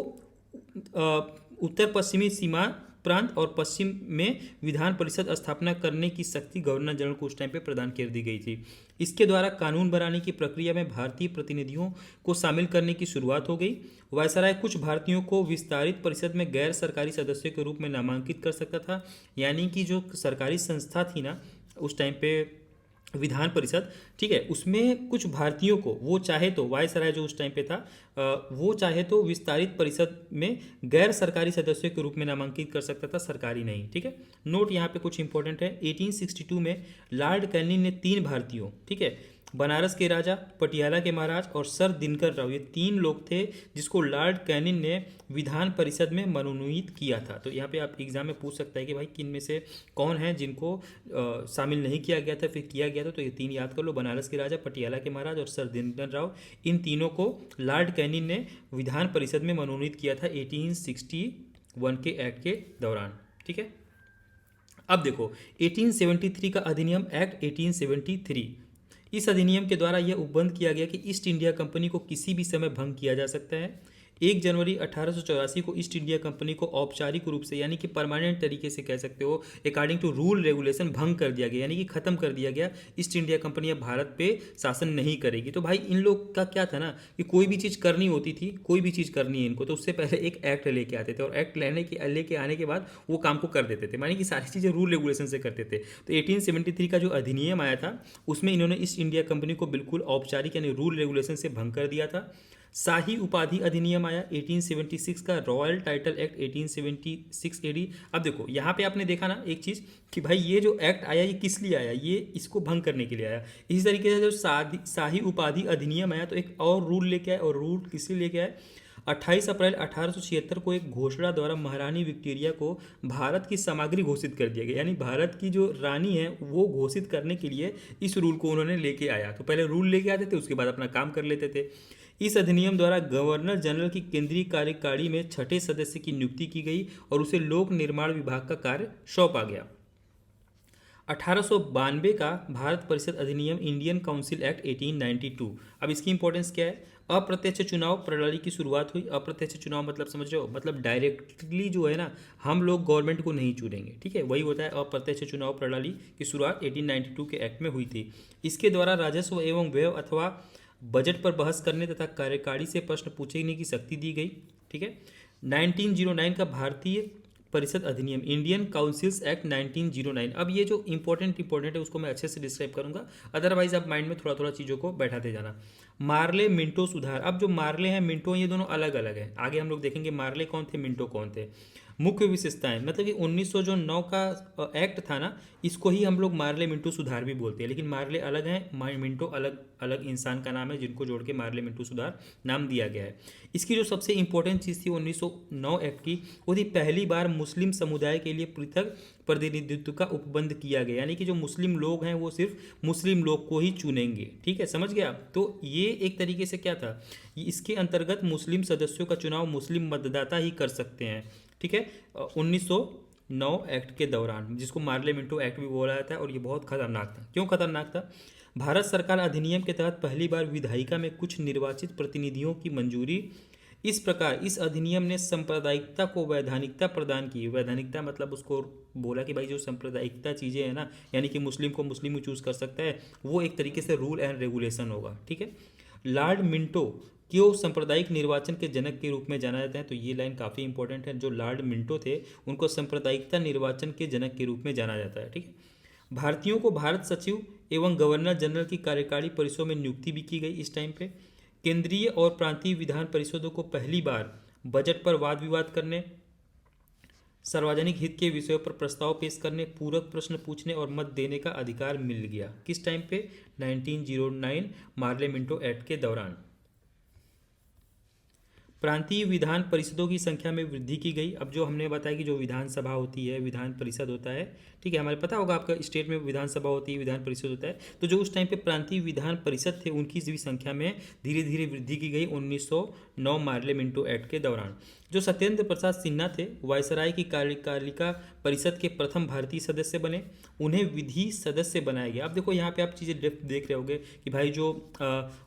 उत्तर पश्चिमी सीमा प्रांत और पश्चिम में विधान परिषद स्थापना करने की शक्ति गवर्नर जनरल को उस टाइम पे प्रदान कर दी गई थी। इसके द्वारा कानून बनाने की प्रक्रिया में भारतीय प्रतिनिधियों को शामिल करने की शुरुआत हो गई। वायसराय कुछ भारतीयों को विस्तारित परिषद में गैर सरकारी सदस्यों के रूप में नामांकित कर सकता था, यानी कि जो सरकारी संस्था थी ना उस टाइम पे विधान परिषद, ठीक है, उसमें कुछ भारतीयों को वो चाहे तो वायसराय जो उस टाइम पे था वो चाहे तो विस्तारित परिषद में गैर सरकारी सदस्यों के रूप में नामांकित कर सकता था, सरकारी नहीं। ठीक है, नोट यहाँ पे कुछ इंपॉर्टेंट है। 1862 में लॉर्ड कैनिंग ने 3 भारतीयों, ठीक है, बनारस के राजा, पटियाला के महाराज और सर दिनकर राव, ये 3 लोग थे जिसको लॉर्ड कैनिंग ने विधान परिषद में मनोनीत किया था। तो यहाँ पे आप एग्जाम में पूछ सकता है कि भाई किन में से कौन है जिनको शामिल नहीं किया गया था फिर किया गया था। तो ये 3 याद कर लो, बनारस के राजा, पटियाला के महाराज और सर दिनकर राव। इन तीनों को लॉर्ड कैनिंग ने विधान परिषद में मनोनीत किया था 1861 के एक्ट के दौरान। ठीक है, अब देखो 1873 का अधिनियम एक्ट 1873, इस अधिनियम के द्वारा यह उपबंध किया गया कि ईस्ट इंडिया कंपनी को किसी भी समय भंग किया जा सकता है। 1 जनवरी 1884 को ईस्ट इंडिया कंपनी को औपचारिक रूप से यानी कि परमानेंट तरीके से कह सकते हो अकॉर्डिंग टू रूल रेगुलेशन भंग कर दिया गया, यानी कि खत्म कर दिया गया। ईस्ट इंडिया कंपनी अब भारत पे शासन नहीं करेगी। तो भाई इन लोग का क्या था ना कि कोई भी चीज़ करनी होती थी, कोई भी चीज़ करनी है इनको तो उससे पहले एक एक्ट लेके आते थे और एक्ट लेके आने के बाद वो काम को कर देते थे, मानी कि सारी चीज़ें रूल रेगुलेशन से करते थे। तो 1873 का जो अधिनियम आया था उसमें इन्होंने ईस्ट इंडिया कंपनी को बिल्कुल औपचारिक यानी रूल रेगुलेशन से भंग कर दिया था। शाही उपाधि अधिनियम आया 1876 का, रॉयल टाइटल एक्ट 1876 एडी। अब देखो यहाँ पे आपने देखा ना एक चीज़ कि भाई ये जो एक्ट आया ये किस लिए आया, ये इसको भंग करने के लिए आया। इसी तरीके से जो शाही उपाधि अधिनियम आया तो एक और रूल लेके आया, और रूल किस लिए लेके आया, 28 अप्रैल 1876 को एक घोषणा द्वारा महारानी विक्टोरिया को भारत की सामग्री घोषित कर दिया गया, यानी भारत की जो रानी है वो घोषित करने के लिए इस रूल को उन्होंने लेके आया। तो पहले रूल लेके आते थे उसके बाद अपना काम कर लेते थे। इस अधिनियम द्वारा गवर्नर जनरल की केंद्रीय कार्यकारिणी में 6ठे सदस्य की नियुक्ति की गई और उसे लोक निर्माण विभाग का कार्य सौंपा गया। 1892 का भारत परिषद अधिनियम इंडियन काउंसिल एक्ट 1892। अब इसकी इंपॉर्टेंस क्या है, अप्रत्यक्ष चुनाव प्रणाली की शुरुआत हुई। अप्रत्यक्ष चुनाव मतलब समझ रहे हो, मतलब डायरेक्टली जो है ना हम लोग गवर्नमेंट को नहीं चुनेंगे, ठीक है, वही होता है अप्रत्यक्ष चुनाव प्रणाली की शुरुआत 1892 के एक्ट में हुई थी। इसके द्वारा राजस्व एवं व्यय अथवा बजट पर बहस करने तथा कार्यकारिणी से प्रश्न पूछने की शक्ति दी गई। ठीक है, 1909 का भारतीय परिषद अधिनियम इंडियन काउंसिल्स एक्ट 1909। अब ये जो इंपॉर्टेंट है उसको मैं अच्छे से डिस्क्राइब करूंगा, अदरवाइज आप माइंड में थोड़ा थोड़ा चीज़ों को बैठाते जाना। मार्ले मिंटो सुधार। अब जो मार्ले हैं मिंटो ये दोनों अलग अलग हैं, आगे हम लोग देखेंगे मार्ले कौन थे मिंटो कौन थे। मुख्य विशेषताएं, मतलब कि 1909 का एक्ट था ना इसको ही हम लोग मार्ले मिंटो सुधार भी बोलते हैं, लेकिन मार्ले अलग हैं, मिंटो अलग अलग इंसान का नाम है जिनको जोड़ के मार्ले मिंटो सुधार नाम दिया गया है। इसकी जो सबसे इंपॉर्टेंट चीज़ थी 1909 एक्ट की, वो थी पहली बार मुस्लिम समुदाय के लिए पृथक प्रतिनिधित्व का उपबंध किया गया, यानी कि जो मुस्लिम लोग हैं वो सिर्फ मुस्लिम लोग को ही चुनेंगे। ठीक है, समझ गया। तो ये एक तरीके से क्या था, इसके अंतर्गत मुस्लिम सदस्यों का चुनाव मुस्लिम मतदाता ही कर सकते हैं। ठीक है, 1909 एक्ट के दौरान, जिसको मार्ले मिंटो एक्ट भी बोला जाता है, और ये बहुत खतरनाक था। क्यों खतरनाक था, भारत सरकार अधिनियम के तहत पहली बार विधायिका में कुछ निर्वाचित प्रतिनिधियों की मंजूरी। इस प्रकार इस अधिनियम ने सांप्रदायिकता को वैधानिकता प्रदान की। वैधानिकता मतलब उसको बोला कि भाई जो सांप्रदायिकता चीज़ें हैं ना, यानी कि मुस्लिम को मुस्लिम चूज कर सकता है, वो एक तरीके से रूल एंड रेगुलेशन होगा। ठीक है, लॉर्ड मिंटो क्यों सांप्रदायिक निर्वाचन के जनक के रूप में जाना जाता है, तो ये लाइन काफ़ी इंपॉर्टेंट है। जो लॉर्ड मिंटो थे उनको सांप्रदायिकता निर्वाचन के जनक के रूप में जाना जाता है। ठीक है, भारतीयों को भारत सचिव एवं गवर्नर जनरल की कार्यकारी परिषदों में नियुक्ति भी की गई। इस टाइम पे केंद्रीय और प्रांतीय विधान परिषदों को पहली बार बजट पर वाद विवाद करने, सार्वजनिक हित के विषयों पर प्रस्ताव पेश करने, पूरक प्रश्न पूछने और मत देने का अधिकार मिल गया। किस टाइम पे, 1909 मार्ले मिंटो एक्ट के दौरान। प्रांतीय विधान परिषदों की संख्या में वृद्धि की गई। अब जो हमने बताया कि जो विधानसभा होती है, विधान परिषद होता है, ठीक है, हमारे पता होगा आपका स्टेट में विधानसभा होती है, विधान परिषद होता है, तो जो उस टाइम पे प्रांतीय विधान परिषद थे उनकी भी संख्या में धीरे धीरे वृद्धि की गई 1909 मार्ले मिंटो एक्ट के दौरान। जो सत्येंद्र प्रसाद सिन्हा थे वायसराय की कार्यपालिका परिषद के प्रथम भारतीय सदस्य बने, उन्हें विधि सदस्य बनाया गया। अब देखो यहाँ पे आप चीज़ें देख रहे होगे कि भाई जो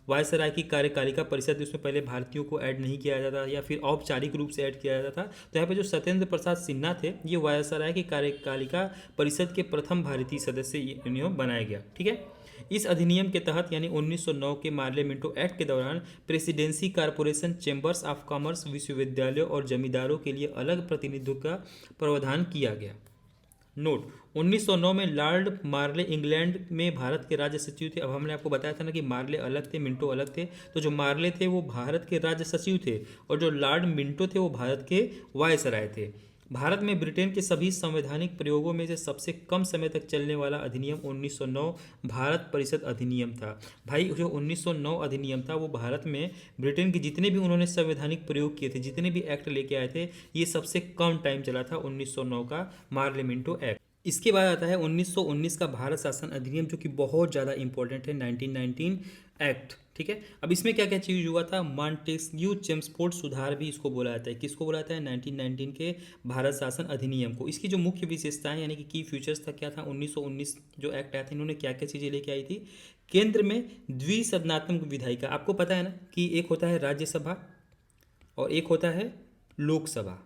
वायसराय की कार्यपालिका परिषद उसमें पहले भारतीयों को ऐड नहीं किया जाता या फिर औपचारिक रूप से ऐड किया जाता था। तो यहाँ पे जो सत्येंद्र प्रसाद सिन्हा थे ये वायसराय की कार्यपालिका परिषद के प्रथम भारतीय सदस्य इन्हें बनाया गया। ठीक है, इस अधिनियम के तहत यानी 1909 के मार्ले मिंटो एक्ट के दौरान presidency corporation, chambers of commerce, विश्वविद्यालयों और जमींदारों के लिए अलग प्रतिनिधित्व का प्रावधान किया गया। नोट, 1909 में लॉर्ड मार्ले इंग्लैंड में भारत के राज्य सचिव थे। अब हमने आपको बताया था ना कि मार्ले अलग थे, मिंटो अलग थे। तो जो मार्ले थे वो भारत के राज्य सचिव थे और जो लॉर्ड मिंटो थे वो भारत के वायसराय थे। भारत में ब्रिटेन के सभी संवैधानिक प्रयोगों में से सबसे कम समय तक चलने वाला अधिनियम 1909 भारत परिषद अधिनियम था। भाई जो 1909 अधिनियम था वो भारत में ब्रिटेन के जितने भी उन्होंने संवैधानिक प्रयोग किए थे, जितने भी एक्ट लेके आए थे, ये सबसे कम टाइम चला था 1909 का मार्ले मिंटो एक्ट। इसके बाद आता है 1919 का भारत शासन अधिनियम जो कि बहुत ज़्यादा इंपॉर्टेंट है, 1919 एक्ट। ठीक है, अब इसमें क्या क्या चीज़ हुआ था? मॉन्टेस्क्यू चेम्सफोर्ड सुधार भी इसको बोला जाता है। किसको बोला जाता है? 1919 के भारत शासन अधिनियम को। इसकी जो मुख्य विशेषताएं यानी कि की फीचर्स था क्या था? 1919 जो एक्ट आया था इन्होंने क्या क्या चीज़ें लेके आई थी? केंद्र में द्विसदनात्मक विधायिका, आपको पता है ना कि एक होता है राज्यसभा और एक होता है लोकसभा।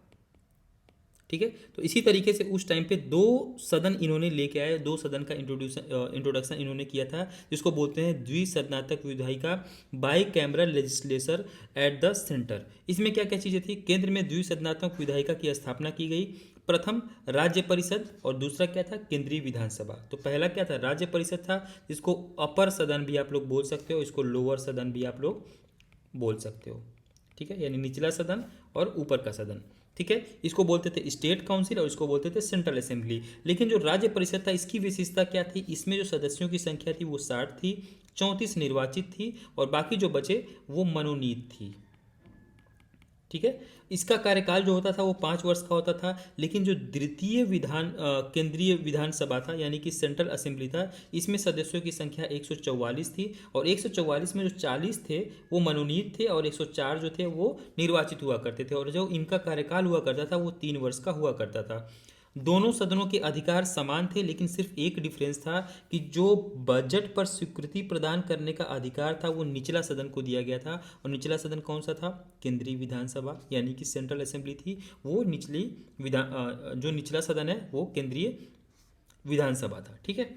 ठीक है, तो इसी तरीके से उस टाइम पे दो सदन इन्होंने लेके आए, दो सदन का इंट्रोडक्शन इन्होंने किया था जिसको बोलते हैं द्विसदनात्मक विधायिका, by cameral legislature at the centre. इसमें क्या क्या चीज़ें थी? केंद्र में द्विसदनात्मक विधायिका की स्थापना की गई। प्रथम राज्य परिषद और दूसरा क्या था? केंद्रीय विधानसभा। तो पहला क्या था? राज्य परिषद था, जिसको अपर सदन भी आप लोग बोल सकते हो, इसको लोअर सदन भी आप लोग बोल सकते हो। ठीक है, यानी निचला सदन और ऊपर का सदन। ठीक है, इसको बोलते थे स्टेट काउंसिल और इसको बोलते थे सेंट्रल असेंबली। लेकिन जो राज्य परिषद था इसकी विशेषता क्या थी? इसमें जो सदस्यों की संख्या थी वो 60 थी, 34 निर्वाचित थी और बाकी जो बचे वो मनोनीत थी। ठीक है, इसका कार्यकाल जो होता था वो 5 वर्ष का होता था। लेकिन जो द्वितीय केंद्रीय विधानसभा था यानी कि सेंट्रल असेंबली था, इसमें सदस्यों की संख्या 144 थी और 144 में जो 40 थे वो मनोनीत थे और 104 जो थे वो निर्वाचित हुआ करते थे और जो इनका कार्यकाल हुआ करता था वो 3 वर्ष का हुआ करता था। दोनों सदनों के अधिकार समान थे, लेकिन सिर्फ एक डिफरेंस था कि जो बजट पर स्वीकृति प्रदान करने का अधिकार था वो निचला सदन को दिया गया था। और निचला सदन कौन सा था? केंद्रीय विधानसभा यानी कि सेंट्रल असेंबली थी, वो जो निचला सदन है वो केंद्रीय विधानसभा था। ठीक है,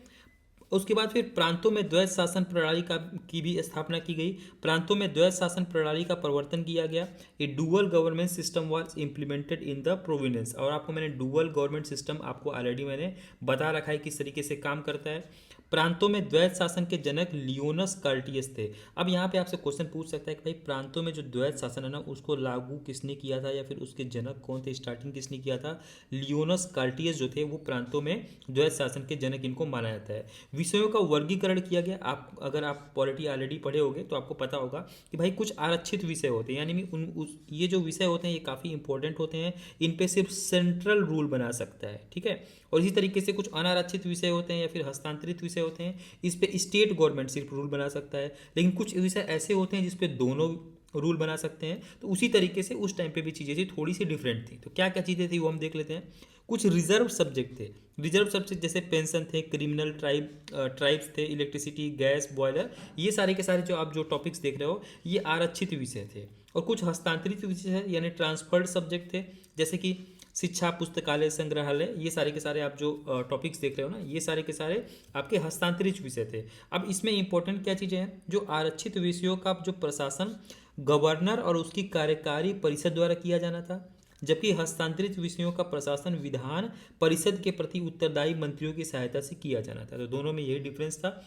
उसके बाद फिर प्रांतों में द्वैत शासन प्रणाली की भी स्थापना की गई। प्रांतों में द्वैत शासन प्रणाली का प्रवर्तन किया गया। A dual government system was implemented in the province. और आपको मैंने डुअल गवर्नमेंट सिस्टम आपको ऑलरेडी मैंने बता रखा है किस तरीके से काम करता है। प्रांतों में द्वैत शासन के जनक लियोनस कार्टियस थे। अब यहाँ पे आपसे क्वेश्चन पूछ सकता है कि भाई प्रांतों में जो द्वैत शासन है ना उसको लागू किसने किया था या फिर उसके जनक कौन थे, स्टार्टिंग किसने किया था? लियोनस कार्टियस जो थे वो प्रांतों में द्वैत शासन के जनक इनको माना जाता है। विषयों का वर्गीकरण किया गया। अगर आप पॉलिटी ऑलरेडी पढ़े होगे तो आपको पता होगा कि भाई कुछ आरक्षित विषय होते हैं, यानी ये जो विषय होते हैं ये काफ़ी इंपॉर्टेंट होते हैं, इन पे सिर्फ सेंट्रल रूल बना सकता है। ठीक है, और इसी तरीके से कुछ अनारक्षित विषय होते हैं या फिर हस्तांतरित विषय होते हैं, इस पे स्टेट गवर्नमेंट सिर्फ रूल बना सकता है। लेकिन कुछ विषय ऐसे होते हैं जिसपे दोनों रूल बना सकते हैं। तो उसी तरीके से उस टाइम पे भी चीज़ें थी, थोड़ी सी डिफरेंट थी। तो क्या क्या चीज़ें थी वो हम देख लेते हैं। कुछ रिजर्व सब्जेक्ट थे। रिजर्व सब्जेक्ट जैसे पेंशन थे, क्रिमिनल ट्राइब्स थे, इलेक्ट्रिसिटी, गैस, बॉयलर, ये सारे के सारे जो आप जो टॉपिक्स देख रहे हो ये आरक्षित विषय थे। और कुछ हस्तांतरित विषय यानी ट्रांसफर्ड सब्जेक्ट थे, जैसे कि शिक्षा, पुस्तकालय, संग्रहालय, ये सारे के सारे आप जो टॉपिक्स देख रहे हो ना ये सारे के सारे आपके हस्तांतरित विषय थे। अब इसमें इंपॉर्टेंट क्या चीज़ें हैं? जो आरक्षित विषयों का जो प्रशासन गवर्नर और उसकी कार्यकारी परिषद द्वारा किया जाना था, जबकि हस्तांतरित विषयों का प्रशासन विधान परिषद के प्रति उत्तरदायी मंत्रियों की सहायता से किया जाना था। तो दोनों में यही डिफरेंस था।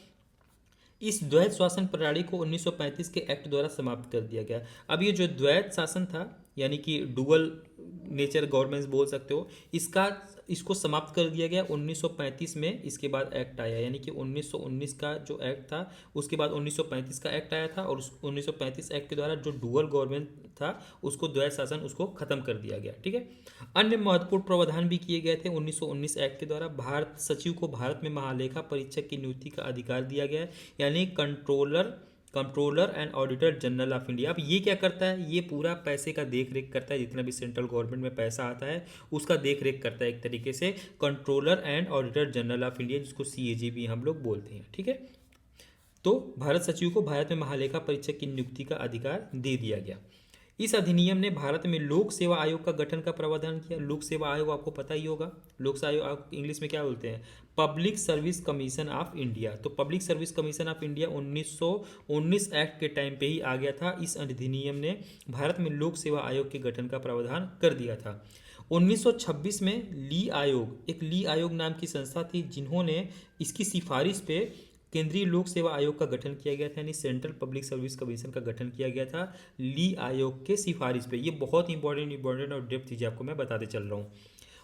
इस द्वैत शासन प्रणाली को 1935 के एक्ट द्वारा समाप्त कर दिया गया। अब ये जो द्वैत शासन था यानी कि डुअल नेचर गवर्नमेंट बोल सकते हो, इसको समाप्त कर दिया गया 1935 में। इसके बाद एक्ट आया, यानी कि 1919 का जो एक्ट था उसके बाद 1935 का एक्ट आया था और उस 1935 एक्ट के द्वारा जो डुअल गवर्नमेंट था उसको द्वैत शासन उसको खत्म कर दिया गया। ठीक है, अन्य महत्वपूर्ण प्रावधान भी किए गए थे 1919 एक्ट के द्वारा। भारत सचिव को भारत में महालेखा परीक्षक की नियुक्ति का अधिकार दिया गया, यानी controller controller and auditor general of India. अब ये क्या करता है, ये पूरा पैसे का देख रेख करता है, जितना भी सेंट्रल गवर्नमेंट में पैसा आता है उसका देख रेख करता है एक तरीके से controller and auditor general of India, जिसको CAG भी हम लोग बोलते हैं। ठीक है, तो भारत सचिव को भारत में महालेखा परीक्षक की नियुक्ति का अधिकार दे दिया गया। इस अधिनियम ने भारत में लोक सेवा आयोग का गठन का प्रावधान किया। लोक सेवा आयोग आपको पता ही होगा, लोक सेवा आयोग इंग्लिश में क्या बोलते हैं, public service commission of India. तो public service commission of India 1919 act के टाइम पे ही आ गया था। इस अधिनियम ने भारत में लोक सेवा आयोग के गठन का प्रावधान कर दिया था। 1926 में ली आयोग, एक ली आयोग नाम की संस्था थी, जिन्होंने इसकी सिफारिश पे केंद्रीय लोक सेवा आयोग का गठन किया गया था, यानी सेंट्रल पब्लिक सर्विस कमीशन का गठन किया गया था ली आयोग के सिफारिश पे। ये बहुत इंपॉर्टेंट और डेप्थ चीज़ें आपको मैं बताते चल रहा हूँ।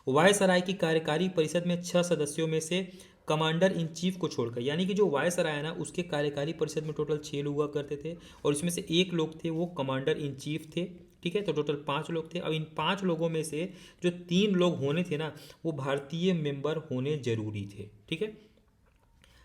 वायसराय की कार्यकारी परिषद में 6 सदस्यों में से कमांडर इन चीफ को छोड़कर, यानी कि जो वायसराय है ना, उसके कार्यकारी परिषद में टोटल 6 लोग हुआ करते थे और इसमें से एक लोग थे वो कमांडर इन चीफ थे। ठीक है, तो टोटल 5 लोग थे। अब इन 5 लोगों में से जो 3 लोग होने थे ना, वो भारतीय मेंबर होने जरूरी थे। ठीक है,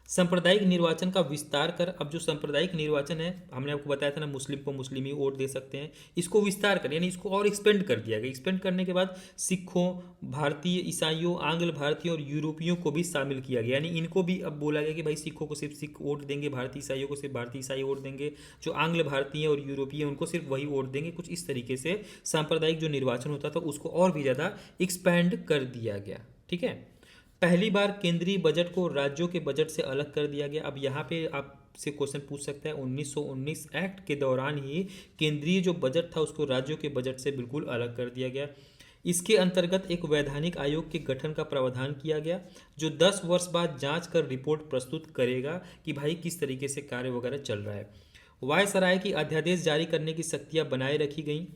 सांप्रदायिक निर्वाचन का विस्तार कर, अब जो सांप्रदायिक निर्वाचन है, हमने आपको बताया था ना, मुस्लिम को मुस्लिम ही वोट दे सकते हैं, इसको विस्तार कर, यानी इसको और एक्सपेंड कर दिया गया। एक्सपेंड करने के बाद सिखों, भारतीय ईसाइयों, आंग्ल भारतीयों और यूरोपियों को भी शामिल किया गया, यानी इनको भी अब बोला गया कि भाई सिखों को सिर्फ सिख वोट देंगे, भारतीय ईसाइयों को सिर्फ भारतीय ईसाई वोट देंगे, जो आंग्ल भारतीय और यूरोपीय उनको सिर्फ वही वोट देंगे। कुछ इस तरीके से सांप्रदायिक जो निर्वाचन होता था उसको और भी ज़्यादा एक्सपेंड कर दिया गया। ठीक है, पहली बार केंद्रीय बजट को राज्यों के बजट से अलग कर दिया गया। अब यहाँ पे आपसे क्वेश्चन पूछ सकता है, 1919 एक्ट के दौरान ही केंद्रीय जो बजट था उसको राज्यों के बजट से बिल्कुल अलग कर दिया गया। इसके अंतर्गत एक वैधानिक आयोग के गठन का प्रावधान किया गया, जो 10 वर्ष बाद जांच कर रिपोर्ट प्रस्तुत करेगा कि भाई किस तरीके से कार्य वगैरह चल रहा है। वायसराय की अध्यादेश जारी करने की शक्तियाँ बनाए रखी गई।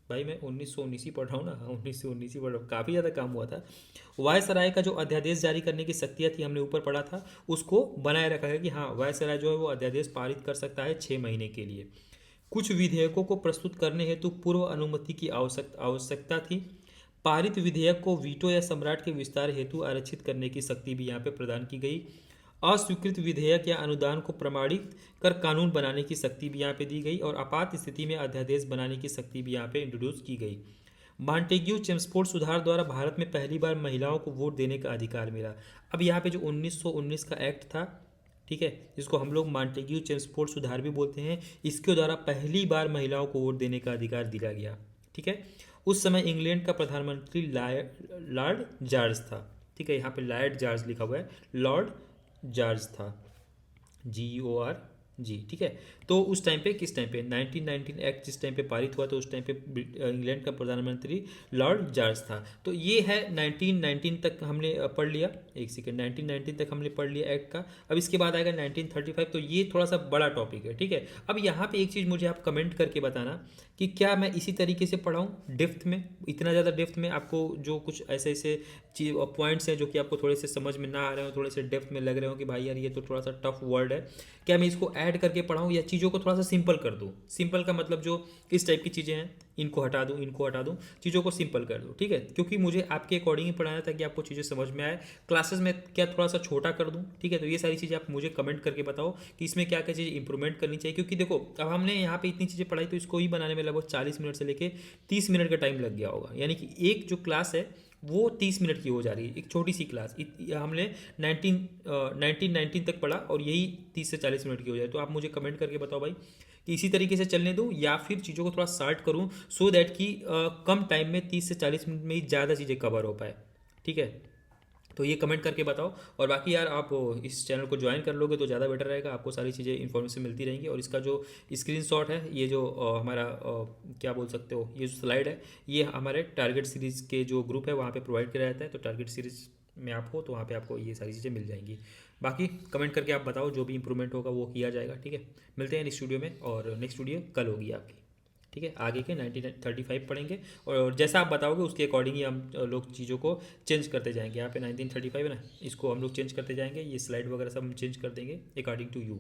भाई मैं 1919 ही पढ़ रहा हूँ ना, हाँ 1919 ही पढ़ रहा हूँ, काफ़ी ज़्यादा काम हुआ था। वायसराय का जो अध्यादेश जारी करने की शक्तियाँ थी, हमने ऊपर पढ़ा था, उसको बनाए रखा है कि हाँ वायसराय जो है वो अध्यादेश पारित कर सकता है 6 महीने के लिए। कुछ विधेयकों को प्रस्तुत करने हेतु पूर्व अनुमति की आवश्यकता थी। पारित विधेयक को वीटो या सम्राट के विस्तार हेतु आरक्षित करने की शक्ति भी यहाँ पे प्रदान की गई। अस्वीकृत विधेयक या अनुदान को प्रमाणित कर कानून बनाने की शक्ति भी यहाँ पे दी गई और आपात स्थिति में अध्यादेश बनाने की शक्ति भी यहाँ पे इंट्रोड्यूस की गई। मॉन्टेग्यू चेम्सफोर्ड सुधार द्वारा भारत में पहली बार महिलाओं को वोट देने का अधिकार मिला। अब यहाँ पे जो 1919 का एक्ट था, ठीक है, जिसको हम लोग मॉन्टेग्यू चेम्सफोर्ड सुधार भी बोलते हैं, इसके द्वारा पहली बार महिलाओं को वोट देने का अधिकार दिया गया। ठीक है, उस समय इंग्लैंड का प्रधानमंत्री लॉर्ड जॉर्ज था। ठीक है, यहाँ पे लॉर्ड जॉर्ज लिखा हुआ है, लॉर्ड जॉर्ज था, GORG। ठीक है, तो उस टाइम पे, किस टाइम पे, 1919 एक्ट जिस टाइम पे पारित हुआ तो उस टाइम पे इंग्लैंड का प्रधानमंत्री लॉर्ड जॉर्ज था। तो ये है 1919 तक हमने पढ़ लिया। एक सेकेंड, 1919 तक हमने पढ़ लिया एक्ट का। अब इसके बाद आएगा 1935, तो ये थोड़ा सा बड़ा टॉपिक है। ठीक है, अब यहाँ पे एक चीज़ मुझे आप कमेंट करके बताना कि क्या मैं इसी तरीके से पढ़ाऊँ डेप्थ में, इतना ज़्यादा डेप्थ में, आपको जो कुछ ऐसे ऐसे चीज पॉइंट्स हैं जो कि आपको थोड़े से समझ में ना आ रहे हो, थोड़े से डेप्थ में लग रहे हो कि भाई यार ये तो थोड़ा सा टफ वर्ड है, क्या मैं इसको ऐड करके पढ़ाऊँ या चीज़ों को थोड़ा सा सिंपल कर दूँ। सिंपल का मतलब जो इस टाइप की चीज़ें हैं इनको हटा दूँ, इनको हटा दूँ, चीज़ों को सिंपल कर दूँ। ठीक है, क्योंकि मुझे आपके अकॉर्डिंग ही पढ़ाना था कि आपको चीज़ें समझ में आए। क्लासेस में क्या थोड़ा सा छोटा कर दूँ? ठीक है, तो ये सारी चीज़ें आप मुझे कमेंट करके बताओ कि इसमें क्या क्या चीज़ें इंप्रूवमेंट करनी चाहिए। क्योंकि देखो अब हमने यहाँ पे इतनी चीज़ें पढ़ाई तो इसको ही बनाने में लगभग 40 मिनट से लेके 30 मिनट का टाइम लग गया होगा, यानी कि एक जो क्लास है वो 30 मिनट की हो जा रही है, एक छोटी सी क्लास। हमने 1919 तक पढ़ा और यही 30 से 40 मिनट की हो जाए। तो आप मुझे कमेंट करके बताओ भाई कि इसी तरीके से चलने दूँ या फिर चीज़ों को थोड़ा शार्ट करूँ, सो दैट कि कम टाइम में 30 से 40 मिनट में ही ज़्यादा चीज़ें कवर हो पाए। ठीक है, तो ये कमेंट करके बताओ। और बाकी यार आप इस चैनल को ज्वाइन कर लोगे तो ज़्यादा बेटर रहेगा, आपको सारी चीज़ें इन्फॉर्मेशन मिलती रहेंगी। और इसका जो स्क्रीनशॉट है, ये जो हमारा क्या बोल सकते हो, ये जो स्लाइड है, ये हमारे टारगेट सीरीज़ के जो ग्रुप है वहाँ पे प्रोवाइड किया जाता है। तो टारगेट सीरीज़ में आप हो तो वहाँ पे आपको ये सारी चीज़ें मिल जाएंगी। बाकी कमेंट करके आप बताओ, जो भी इंप्रूवमेंट होगा वो किया जाएगा। ठीक है, मिलते हैं नेक्स्ट वीडियो में, और नेक्स्ट वीडियो कल होगी आपकी। ठीक है, आगे के 1935 पढ़ेंगे और जैसा आप बताओगे उसके अकॉर्डिंग ही हम लोग चीज़ों को चेंज करते जाएंगे। यहाँ पे 1935 है ना, इसको हम लोग चेंज करते जाएंगे, ये स्लाइड वगैरह सब हम चेंज कर देंगे अकॉर्डिंग टू यू।